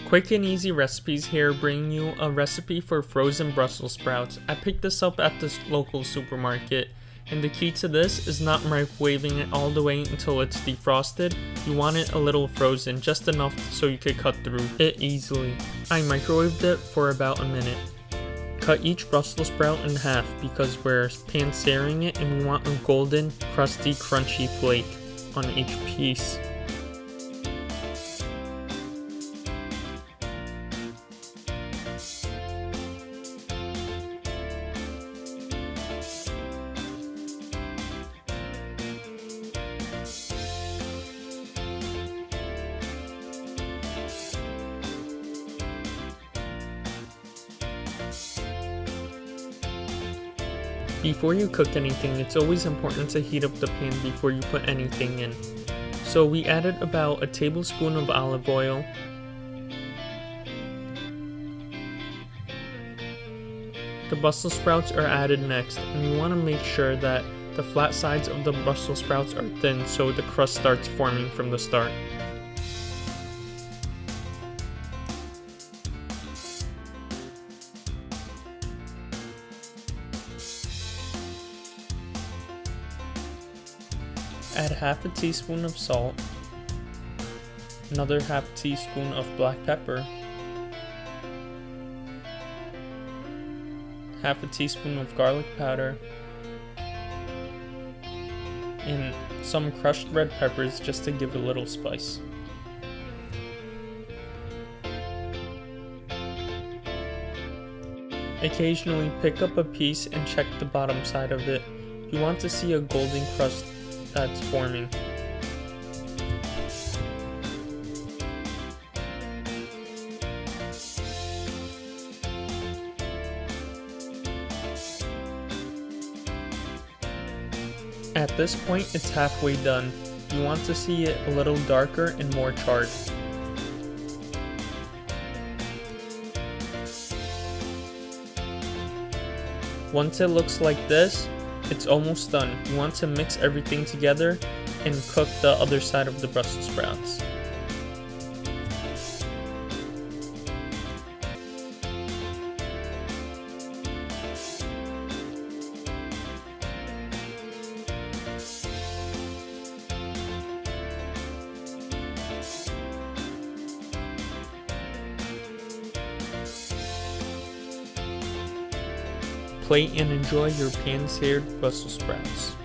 Quick and easy recipes here, bringing you a recipe for frozen Brussels sprouts. I picked this up at this local supermarket, and the key to this is not microwaving it all the way until it's defrosted. You want it a little frozen, just enough so you could cut through it easily. I microwaved it for about a minute. Cut each Brussels sprout in half because we're pan searing it and we want a golden, crusty, crunchy flake on each piece. Before you cook anything, it's always important to heat up the pan before you put anything in. So we added about a tablespoon of olive oil, the Brussels sprouts are added next, and you want to make sure that the flat sides of the Brussels sprouts are thin so the crust starts forming from the start. Add half a teaspoon of salt, another half teaspoon of black pepper, half a teaspoon of garlic powder, and some crushed red peppers just to give a little spice. Occasionally pick up a piece and check the bottom side of it. You want to see a golden crust that's forming. At this point, it's halfway done. You want to see it a little darker and more charred. Once it looks like this, it's almost done. You want to mix everything together and cook the other side of the Brussels sprouts. Plate and enjoy your pan-seared Brussels sprouts.